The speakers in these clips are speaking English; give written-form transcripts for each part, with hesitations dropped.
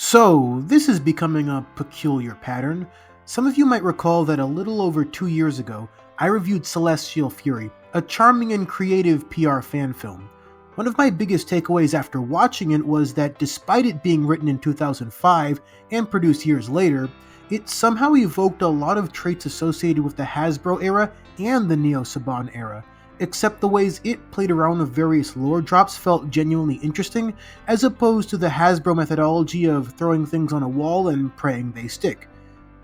So, this is becoming a peculiar pattern. Some of you might recall that a little over 2 years ago, I reviewed Celestial Fury, a charming and creative PR fan film. One of my biggest takeaways after watching it was that despite it being written in 2005 and produced years later, it somehow evoked a lot of traits associated with the Hasbro era and the Neo Saban era, except the ways it played around with various lore drops felt genuinely interesting, as opposed to the Hasbro methodology of throwing things on a wall and praying they stick.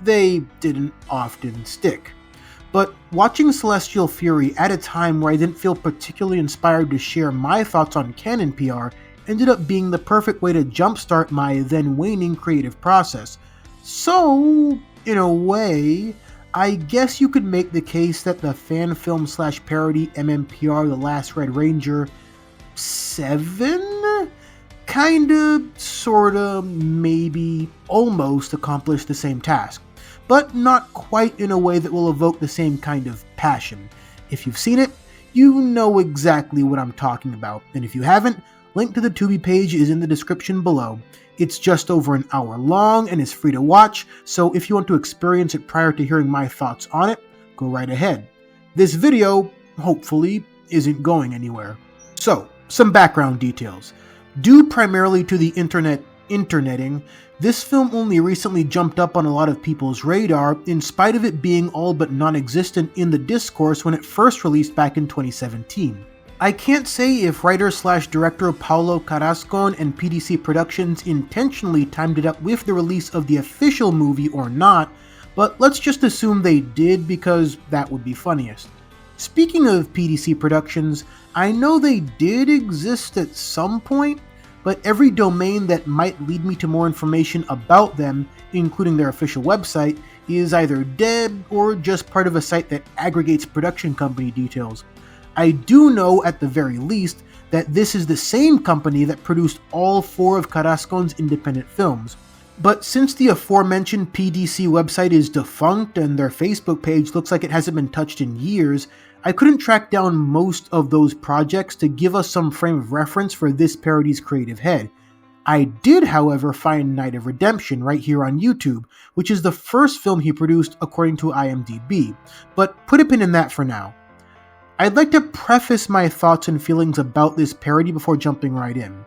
They didn't often stick. But watching Celestial Fury at a time where I didn't feel particularly inspired to share my thoughts on canon PR ended up being the perfect way to jumpstart my then waning creative process. So, in a way, I guess you could make the case that the fan film / parody MMPR The Last Red Ranger 7 kinda, sorta, maybe, almost accomplished the same task, but not quite in a way that will evoke the same kind of passion. If you've seen it, you know exactly what I'm talking about, and if you haven't, link to the Tubi page is in the description below. It's just over an hour long and is free to watch, so if you want to experience it prior to hearing my thoughts on it, go right ahead. This video, hopefully, isn't going anywhere. So, some background details. Due primarily to the interneting, this film only recently jumped up on a lot of people's radar in spite of it being all but non-existent in the discourse when it first released back in 2017. I can't say if writer / director Paulo Carrascon and PDC Productions intentionally timed it up with the release of the official movie or not, but let's just assume they did because that would be funniest. Speaking of PDC Productions, I know they did exist at some point, but every domain that might lead me to more information about them, including their official website, is either dead or just part of a site that aggregates production company details. I do know, at the very least, that this is the same company that produced all 4 of Carrascon's independent films. But since the aforementioned PDC website is defunct and their Facebook page looks like it hasn't been touched in years, I couldn't track down most of those projects to give us some frame of reference for this parody's creative head. I did, however, find Night of Redemption right here on YouTube, which is the first film he produced according to IMDb, but put a pin in that for now. I'd like to preface my thoughts and feelings about this parody before jumping right in.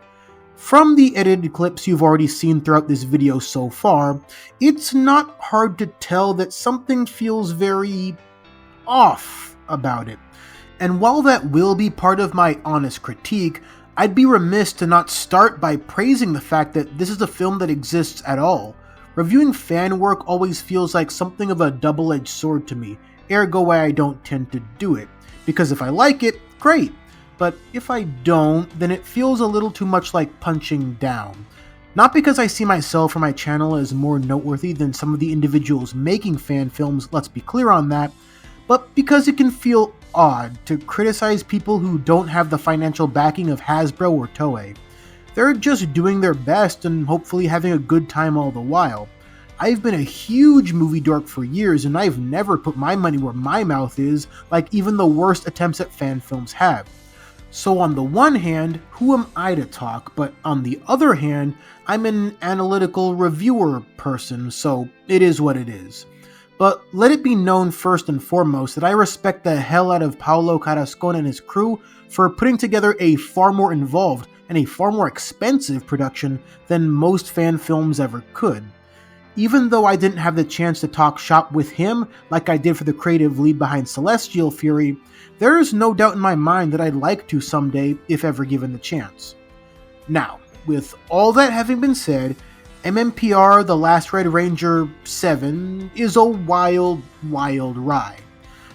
From the edited clips you've already seen throughout this video so far, it's not hard to tell that something feels very off about it. And while that will be part of my honest critique, I'd be remiss to not start by praising the fact that this is a film that exists at all. Reviewing fan work always feels like something of a double-edged sword to me, ergo why I don't tend to do it. Because if I like it, great. But if I don't, then it feels a little too much like punching down. Not because I see myself or my channel as more noteworthy than some of the individuals making fan films, let's be clear on that, but because it can feel odd to criticize people who don't have the financial backing of Hasbro or Toei. They're just doing their best and hopefully having a good time all the while. I've been a huge movie dork for years, and I've never put my money where my mouth is, like even the worst attempts at fan films have. So on the one hand, who am I to talk, but on the other hand, I'm an analytical reviewer person, so it is what it is. But let it be known first and foremost that I respect the hell out of Paulo Carrascon and his crew for putting together a far more involved and a far more expensive production than most fan films ever could. Even though I didn't have the chance to talk shop with him like I did for the creative lead behind Celestial Fury, there is no doubt in my mind that I'd like to someday if ever given the chance. Now, with all that having been said, MMPR The Last Red Ranger 7 is a wild, wild ride.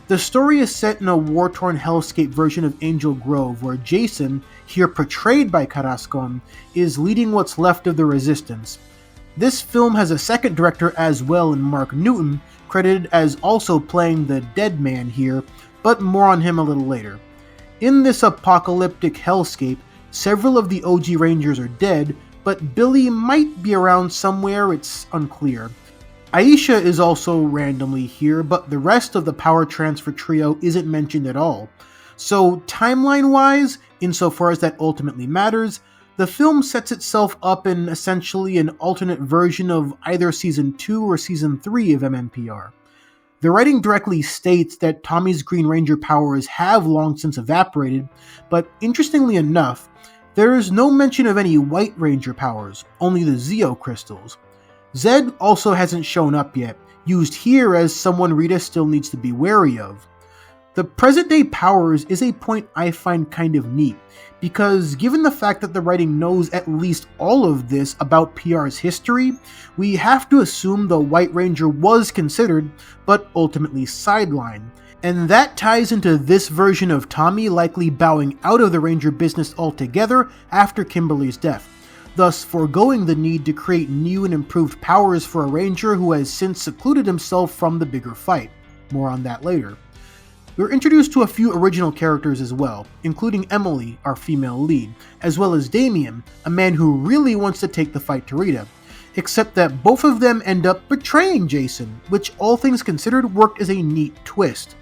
The story is set in a war-torn hellscape version of Angel Grove, where Jason, here portrayed by Carrascon, is leading what's left of the Resistance. This film has a second director as well in Mark Newton, credited as also playing the dead man here, but more on him a little later. In this apocalyptic hellscape, several of the OG Rangers are dead, but Billy might be around somewhere, it's unclear. Aisha is also randomly here, but the rest of the power transfer trio isn't mentioned at all. So timeline-wise, insofar as that ultimately matters, The film sets itself up in essentially an alternate version of either Season 2 or Season 3 of MMPR. The writing directly states that Tommy's Green Ranger powers have long since evaporated, but interestingly enough, there is no mention of any White Ranger powers, only the Zeo crystals. Zed also hasn't shown up yet, used here as someone Rita still needs to be wary of. The present-day powers is a point I find kind of neat, because given the fact that the writing knows at least all of this about PR's history, we have to assume the White Ranger was considered, but ultimately sidelined. And that ties into this version of Tommy likely bowing out of the Ranger business altogether after Kimberly's death, thus foregoing the need to create new and improved powers for a Ranger who has since secluded himself from the bigger fight. More on that later. We're introduced to a few original characters as well, including Emily, our female lead, as well as Damien, a man who really wants to take the fight to Rita, except that both of them end up betraying Jason, which all things considered worked as a neat twist.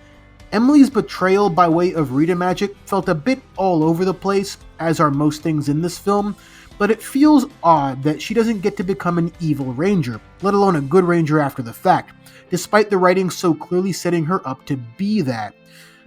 Emily's betrayal by way of Rita magic felt a bit all over the place, as are most things in this film, but it feels odd that she doesn't get to become an evil Ranger, let alone a good Ranger after the fact, despite the writing so clearly setting her up to be that.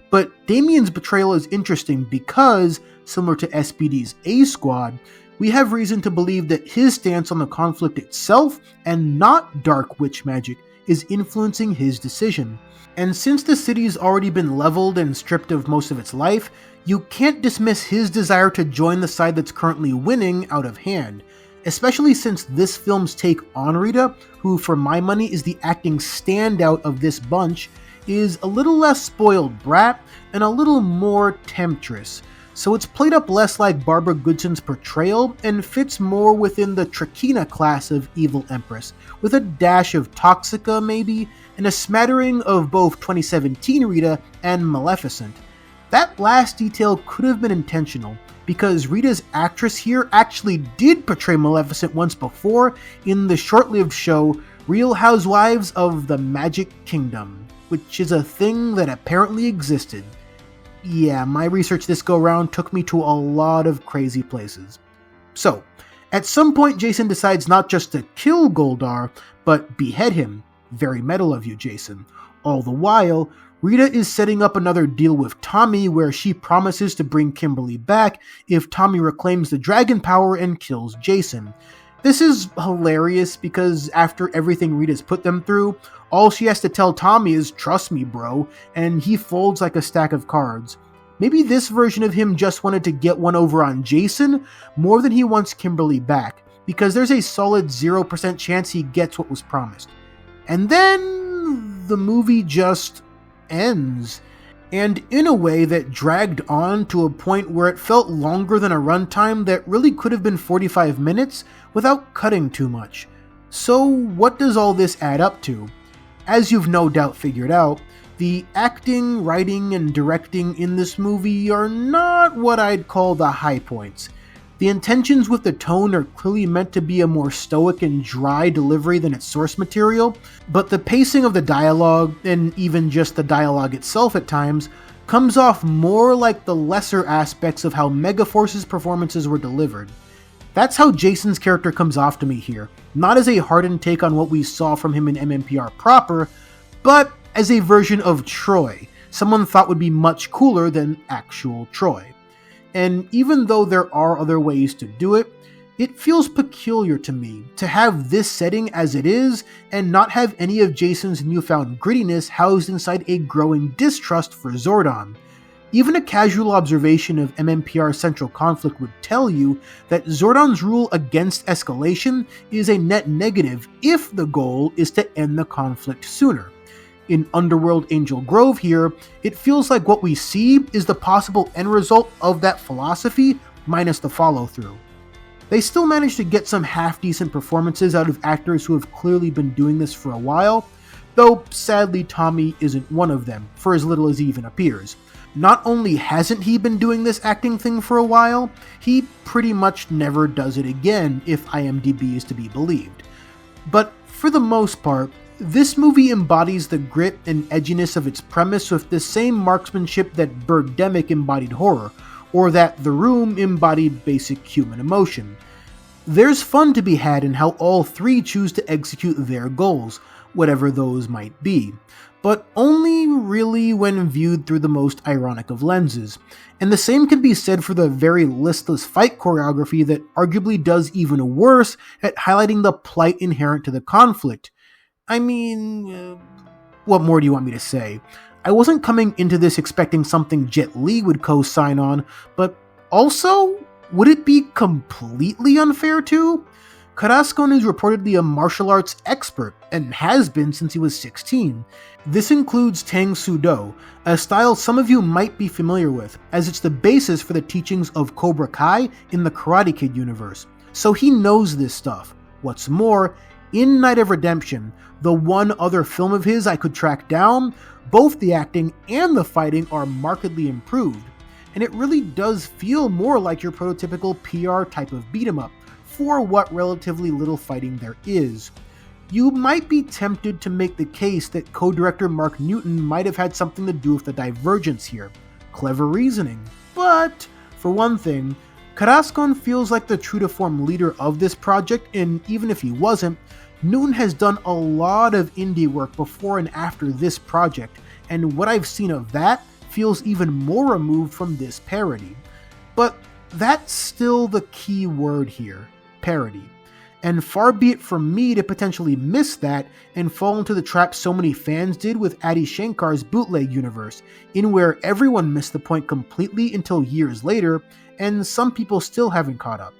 But Damien's betrayal is interesting because, similar to SPD's A-Squad, we have reason to believe that his stance on the conflict itself, and not dark witch magic, is influencing his decision. And since the city's already been leveled and stripped of most of its life, you can't dismiss his desire to join the side that's currently winning out of hand, especially since this film's take on Rita, who for my money is the acting standout of this bunch, is a little less spoiled brat and a little more temptress, so it's played up less like Barbara Goodson's portrayal and fits more within the Trakina class of evil empress, with a dash of Toxica maybe, and a smattering of both 2017 Rita and Maleficent. That last detail could have been intentional, because Rita's actress here actually did portray Maleficent once before in the short-lived show Real Housewives of the Magic Kingdom, which is a thing that apparently existed. Yeah, my research this go-round took me to a lot of crazy places. So, at some point Jason decides not just to kill Goldar, but behead him. Very metal of you, Jason. All the while, Rita is setting up another deal with Tommy where she promises to bring Kimberly back if Tommy reclaims the dragon power and kills Jason. This is hilarious because after everything Rita's put them through, all she has to tell Tommy is, "Trust me, bro," and he folds like a stack of cards. Maybe this version of him just wanted to get one over on Jason more than he wants Kimberly back, because there's a solid 0% chance he gets what was promised. And then the movie just ends, and in a way that dragged on to a point where it felt longer than a runtime that really could have been 45 minutes without cutting too much. So what does all this add up to? As you've no doubt figured out, the acting, writing, and directing in this movie are not what I'd call the high points. The intentions with the tone are clearly meant to be a more stoic and dry delivery than its source material, but the pacing of the dialogue, and even just the dialogue itself at times, comes off more like the lesser aspects of how Megaforce's performances were delivered. That's how Jason's character comes off to me here, not as a hardened take on what we saw from him in MMPR proper, but as a version of Troy, someone thought would be much cooler than actual Troy. And even though there are other ways to do it, it feels peculiar to me to have this setting as it is and not have any of Jason's newfound grittiness housed inside a growing distrust for Zordon. Even a casual observation of MMPR's central conflict would tell you that Zordon's rule against escalation is a net negative if the goal is to end the conflict sooner. In Underworld Angel Grove here, it feels like what we see is the possible end result of that philosophy minus the follow-through. They still managed to get some half-decent performances out of actors who have clearly been doing this for a while, though sadly Tommy isn't one of them, for as little as he even appears. Not only hasn't he been doing this acting thing for a while, he pretty much never does it again if IMDb is to be believed. But for the most part, this movie embodies the grit and edginess of its premise with the same marksmanship that Birdemic embodied horror, or that The Room embodied basic human emotion. There's fun to be had in how all three choose to execute their goals, whatever those might be, but only really when viewed through the most ironic of lenses. And the same can be said for the very listless fight choreography that arguably does even worse at highlighting the plight inherent to the conflict. I mean, what more do you want me to say? I wasn't coming into this expecting something Jet Li would co-sign on, but also, would it be completely unfair to? Carrasco is reportedly a martial arts expert, and has been since he was 16. This includes Tang Soo Do, a style some of you might be familiar with, as it's the basis for the teachings of Cobra Kai in the Karate Kid universe. So he knows this stuff. What's more, in Night of Redemption, the one other film of his I could track down, both the acting and the fighting are markedly improved, and it really does feel more like your prototypical PR type of beat-em-up, for what relatively little fighting there is. You might be tempted to make the case that co-director Mark Newton might have had something to do with the divergence here. Clever reasoning. But, for one thing, Carrasco feels like the true-to-form leader of this project, and even if he wasn't, Newton has done a lot of indie work before and after this project, and what I've seen of that feels even more removed from this parody. But that's still the key word here, parody. And far be it from me to potentially miss that and fall into the trap so many fans did with Adi Shankar's bootleg universe, in where everyone missed the point completely until years later, and some people still haven't caught up.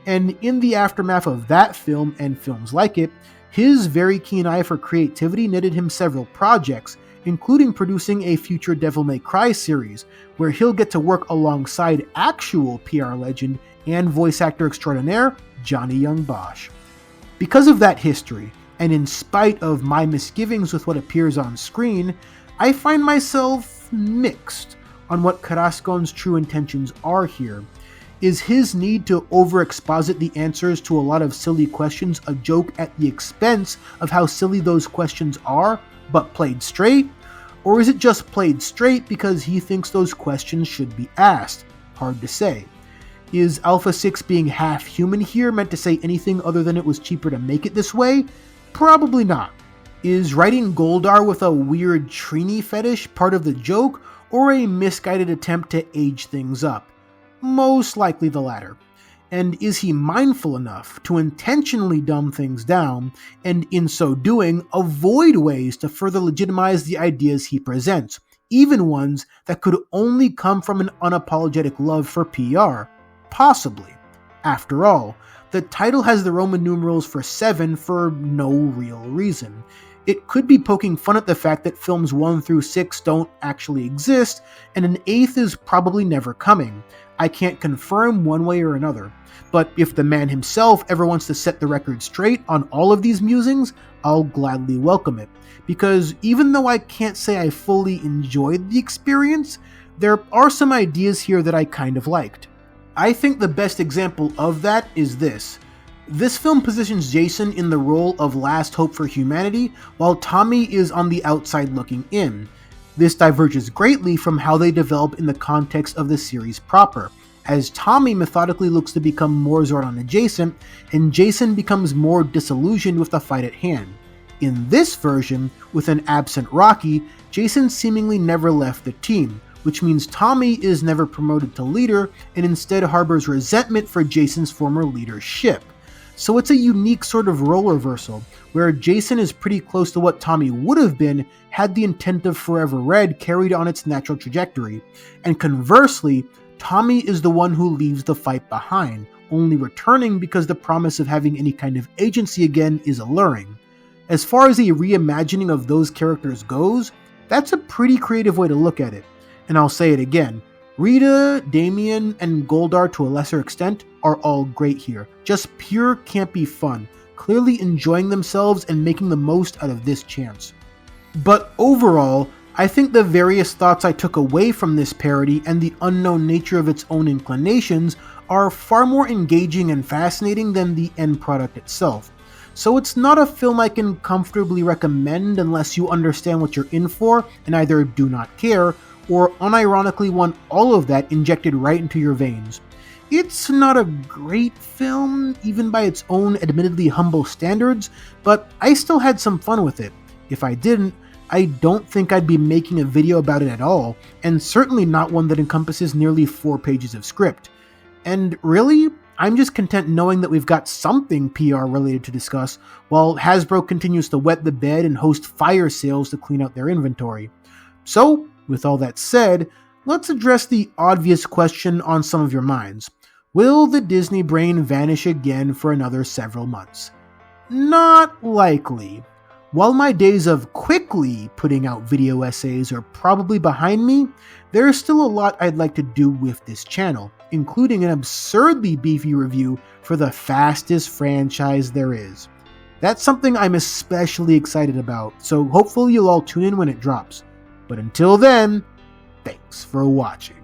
And in the aftermath of that film and films like it, his very keen eye for creativity netted him several projects, including producing a future Devil May Cry series, where he'll get to work alongside actual PR legend and voice actor extraordinaire Johnny Young Bosch. Because of that history, and in spite of my misgivings with what appears on screen, I find myself mixed on what Carrasco's true intentions are here. Is his need to over-exposit the answers to a lot of silly questions a joke at the expense of how silly those questions are, but played straight? Or is it just played straight because he thinks those questions should be asked? Hard to say. Is Alpha 6 being half human here meant to say anything other than it was cheaper to make it this way? Probably not. Is writing Goldar with a weird Trini fetish part of the joke, or a misguided attempt to age things up? Most likely the latter. And is he mindful enough to intentionally dumb things down, and in so doing, avoid ways to further legitimize the ideas he presents, even ones that could only come from an unapologetic love for PR? Possibly. After all, the title has the Roman numerals for 7 for no real reason. It could be poking fun at the fact that films 1 through 6 don't actually exist, and an 8th is probably never coming. I can't confirm one way or another, but if the man himself ever wants to set the record straight on all of these musings, I'll gladly welcome it, because even though I can't say I fully enjoyed the experience, there are some ideas here that I kind of liked. I think the best example of that is this. This film positions Jason in the role of last hope for humanity, while Tommy is on the outside looking in. This diverges greatly from how they develop in the context of the series proper, as Tommy methodically looks to become more Zordon adjacent, and Jason becomes more disillusioned with the fight at hand. In this version, with an absent Rocky, Jason seemingly never left the team, which means Tommy is never promoted to leader and instead harbors resentment for Jason's former leadership. So it's a unique sort of role reversal, where Jason is pretty close to what Tommy would have been had the intent of Forever Red carried on its natural trajectory, and conversely, Tommy is the one who leaves the fight behind, only returning because the promise of having any kind of agency again is alluring. As far as a reimagining of those characters goes, that's a pretty creative way to look at it. And I'll say it again, Rita, Damien, and Goldar to a lesser extent are all great here. Just pure campy fun, clearly enjoying themselves and making the most out of this chance. But overall, I think the various thoughts I took away from this parody and the unknown nature of its own inclinations are far more engaging and fascinating than the end product itself. So it's not a film I can comfortably recommend unless you understand what you're in for and either do not care, or unironically want all of that injected right into your veins. It's not a great film, even by its own admittedly humble standards, but I still had some fun with it. If I didn't, I don't think I'd be making a video about it at all, and certainly not one that encompasses nearly 4 pages of script. And really, I'm just content knowing that we've got something PR related to discuss, while Hasbro continues to wet the bed and host fire sales to clean out their inventory. So, with all that said, let's address the obvious question on some of your minds. Will the Disney brain vanish again for another several months? Not likely. While my days of quickly putting out video essays are probably behind me, there is still a lot I'd like to do with this channel, including an absurdly beefy review for the fastest franchise there is. That's something I'm especially excited about, so hopefully you'll all tune in when it drops. But until then, thanks for watching.